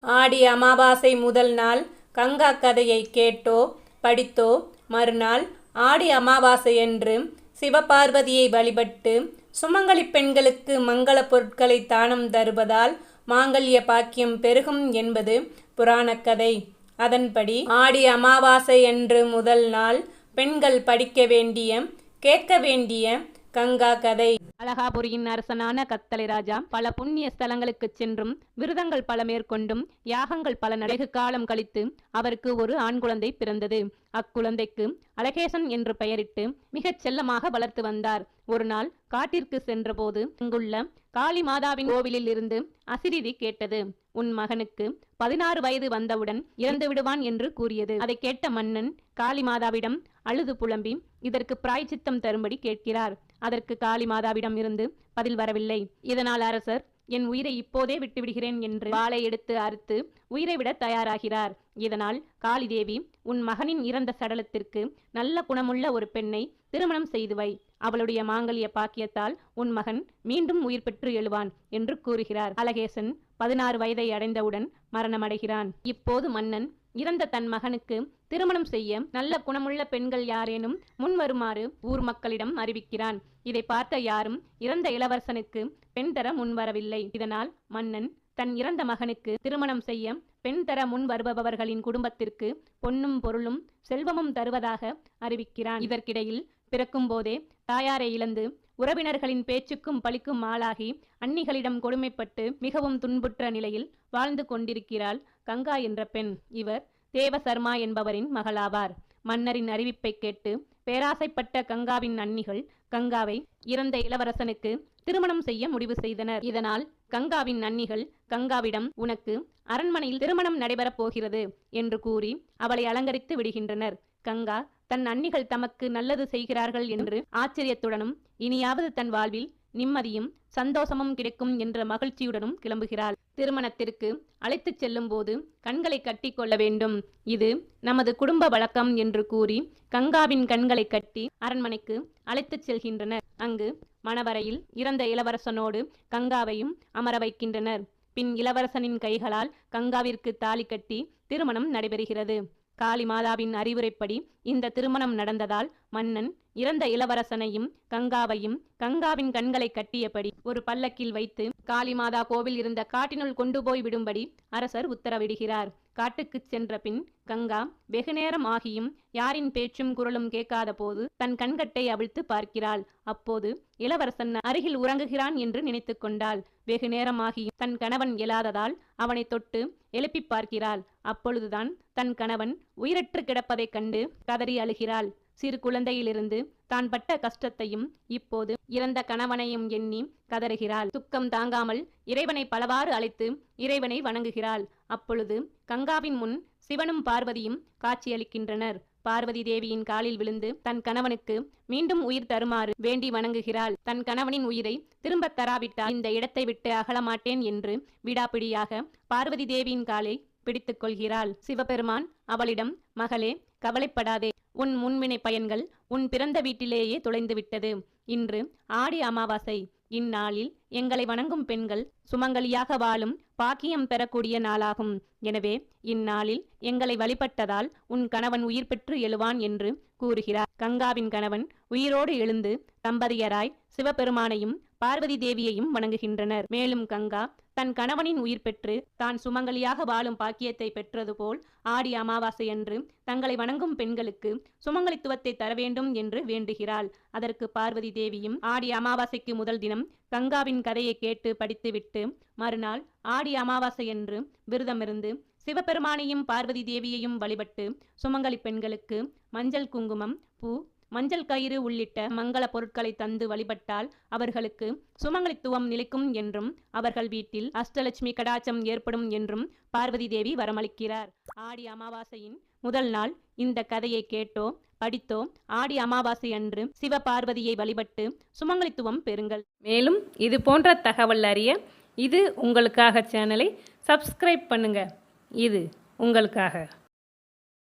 ஆடி அமாவாசை முதல் நாள் கங்கா கதையை கேட்டோ படித்தோ மறுநாள் ஆடி அமாவாசையன்று சிவபார்வதியை வழிபட்டு சுமங்கலி பெண்களுக்கு மங்கள பொருட்களை தானம் தருவதால் மாங்கல்ய பாக்கியம் பெருகும் என்பது புராணக்கதை. அதன்படி ஆடி அமாவாசை அன்று முதல் நாள் பெண்கள் படிக்க வேண்டிய கேட்க வேண்டிய கங்கா கதை. அழகாபுரியின் அரசனான கத்தலை ராஜா பல புண்ணிய ஸ்தலங்களுக்கு சென்றும் விரதங்கள் பல மேற்கொண்டும் யாகங்கள் பல நடைகு காலம் கழித்து அவருக்கு ஒரு ஆண் குழந்தை பிறந்தது. அக்குழந்தைக்கு அழகேசன் என்று பெயரிட்டு மிகச் செல்லமாக வளர்த்து வந்தார். ஒரு நாள் காட்டிற்கு சென்றபோது இங்குள்ள காளி மாதாவின் கோவிலில் இருந்து அசிரிதி கேட்டது. உன் மகனுக்கு 16 வயது வந்தவுடன் இறந்து விடுவான் என்று கூறியது. அதை கேட்ட மன்னன் காளி மாதாவிடம் அழுது புலம்பி இதற்கு பிராய்ச்சித்தம் தரும்படி கேட்கிறார். அதற்கு காளி மாதாவிடம் இருந்து பதில் வரவில்லை. இதனால் அரசர் என் உயிரை இப்போதே விட்டுவிடுகிறேன் என்று வாளை எடுத்து அறுத்து உயிரை விட தயாராகிறார். இதனால் காளி தேவி உன் மகனின் இறந்த சடலத்திற்கு நல்ல குணமுள்ள ஒரு பெண்ணை திருமணம் செய்து வை. அவளுடைய மாங்கல்ய பாக்கியத்தால் உன் மகன் மீண்டும் உயிர் பெற்று எழுவான் என்று கூறுகிறார். அழகேசன் 16 வயதை அடைந்தவுடன் மரணமடைகிறான். இப்போது மன்னன் இறந்த தன் மகனுக்கு திருமணம் செய்ய நல்ல குணமுள்ள பெண்கள் யாரேனும் முன் வருமாறு ஊர் மக்களிடம் அறிவிக்கிறான். இதை பார்த்த யாரும் இறந்த இளவரசனுக்கு பெண் தர முன்வரவில்லை. இதனால் மன்னன் தன் இறந்த மகனுக்கு திருமணம் செய்ய பெண் தர முன் வருபவர்களின் குடும்பத்திற்கு பொன்னும் பொருளும் செல்வமும் தருவதாக அறிவிக்கிறான். இதற்கிடையில் பிறக்கும் போதே தாயாரை இழந்து உறவினர்களின் பேச்சுக்கும் பழிக்கும் ஆளாகி அன்னிகளிடம் கொடுமைப்பட்டு மிகவும் துன்புற்ற நிலையில் வாழ்ந்து கொண்டிருக்கிறாள் கங்கா என்ற பெண். இவர் தேவசர்மா என்பவரின் மகளாவார். மன்னரின் அறிவிப்பை கேட்டு பேராசைப்பட்ட கங்காவின் அன்னிகள் கங்காவை இறந்த இளவரசனுக்கு திருமணம் செய்ய முடிவு செய்தனர். இதனால் கங்காவின் அன்னிகள் கங்காவிடம் உனக்கு அரண்மனையில் திருமணம் நடைபெறப் போகிறது என்று கூறி அவளை அலங்கரித்து விடுகின்றனர். கங்கா தன் அன்னிகள் தமக்கு நல்லது செய்கிறார்கள் என்று ஆச்சரியத்துடனும் இனியாவது தன் வாழ்வில் நிம்மதியும் சந்தோஷமும் கிடைக்கும் என்ற மகிழ்ச்சியுடனும் கிளம்புகிறாள். திருமணத்திற்கு அழைத்துச் செல்லும் போது கண்களை கட்டி கொள்ள வேண்டும், இது நமது குடும்ப வழக்கம் என்று கூறி கங்காவின் கண்களை கட்டி அரண்மனைக்கு அழைத்துச் செல்கின்றனர். அங்கு மணவரையில் இறந்த இளவரசனோடு கங்காவையும் அமர வைக்கின்றனர். பின் இளவரசனின் கைகளால் கங்காவிற்கு தாலி கட்டி திருமணம் நடைபெறுகிறது. காளி மாதாவின் அறிவுரைப்படி இந்த திருமணம் நடந்ததால் மன்னன் இறந்த இளவரசனையும் கங்காவையும் கங்காவின் கண்களை கட்டியபடி ஒரு பல்லக்கில் வைத்து காளி மாதா கோவில் இருந்த காட்டினுள் கொண்டு போய் விடும்படி அரசர் உத்தரவிடுகிறார். காட்டுக்கு சென்ற பின் கங்கா வெகுநேரம் ஆகியும் யாரின் பேச்சும் குரலும் கேட்காத போது தன் கண்கட்டை அவிழ்த்து பார்க்கிறாள். அப்போது இளவரசன் அருகில் உறங்குகிறான் என்று நினைத்து கொண்டாள். வெகு நேரமாகியும் தன் கணவன் எழாததால் அவனை தொட்டு எழுப்பி பார்க்கிறாள். அப்பொழுதுதான் தன் கணவன் உயிரற்று கிடப்பதைக் கண்டு கதறி அழுகிறாள். சிறு குழந்தையிலிருந்து தான் பட்ட கஷ்டத்தையும் இப்போது இறந்த கணவனையும் எண்ணி கதறுகிறாள். துக்கம் தாங்காமல் இறைவனை பலவாறு அழைத்து இறைவனை வணங்குகிறாள். அப்பொழுது கங்காவின் முன் சிவனும் பார்வதியும் காட்சியளிக்கின்றனர். பார்வதி தேவியின் காலில் விழுந்து தன் கணவனுக்கு மீண்டும் உயிர் தருமாறு வேண்டி வணங்குகிறாள். தன் கணவனின் உயிரை திரும்ப தராவிட்டால் இந்த இடத்தை விட்டு அகலமாட்டேன் என்று விடாப்பிடியாக பார்வதி தேவியின் காலை பிடித்துக் கொள்கிறாள். சிவபெருமான் அவளிடம் மகளே கவலைப்படாதே, உன் முன்வினை பயன்கள் உன் பிறந்த வீட்டிலேயே தொலைந்துவிட்டது. இன்று ஆடி அமாவாசை. இந்நாளில் எங்களை வணங்கும் பெண்கள் சுமங்கலியாக வாழும் பாக்கியம் பெறக்கூடிய நாளாகும். எனவே இந்நாளில் எங்களை வழிபட்டதால் உன் கணவன் உயிர் பெற்று எழுவான் என்று கூறுகிறார். கங்காவின் கணவன் உயிரோடு எழுந்து தம்பதியராய் சிவபெருமானையும் பார்வதி தேவியையும் வணங்குகின்றனர். மேலும் கங்கா தன் கணவனின் உயிர் பெற்று தான் சுமங்கலியாக வாழும் பாக்கியத்தை பெற்றது போல் ஆடி அமாவாசை அன்று தங்களை வணங்கும் பெண்களுக்கு சுமங்கலித்துவத்தை தர வேண்டும் என்று வேண்டுகிறாள். அதற்கு பார்வதி தேவியும் ஆடி அமாவாசைக்கு முதல் தினம் கங்காவின் கதையை கேட்டு படித்துவிட்டு மறுநாள் ஆடி அமாவாசை அன்று விரதமிருந்து சிவபெருமானையும் பார்வதி தேவியையும் வழிபட்டு சுமங்கலி பெண்களுக்கு மஞ்சள் குங்குமம் பூ மஞ்சள் கயிறு உள்ளிட்ட மங்கள பொருட்களை தந்து வழிபட்டால் அவர்களுக்கு சுமங்கலித்துவம் நிலைக்கும் என்றும் அவர்கள் வீட்டில் அஷ்டலட்சுமி கடாட்சம் ஏற்படும் என்றும் பார்வதி தேவி வரமளிக்கிறார். ஆடி அமாவாசையின் முதல் நாள் இந்த கதையை கேட்டோ படித்தோ ஆடி அமாவாசை அன்று சிவ பார்வதியை வழிபட்டு சுமங்கலித்துவம் பெறுங்கள். மேலும் இது போன்ற தகவல் அறிய இது உங்களுக்காக சேனலை சப்ஸ்கிரைப் பண்ணுங்க. இது உங்களுக்காக.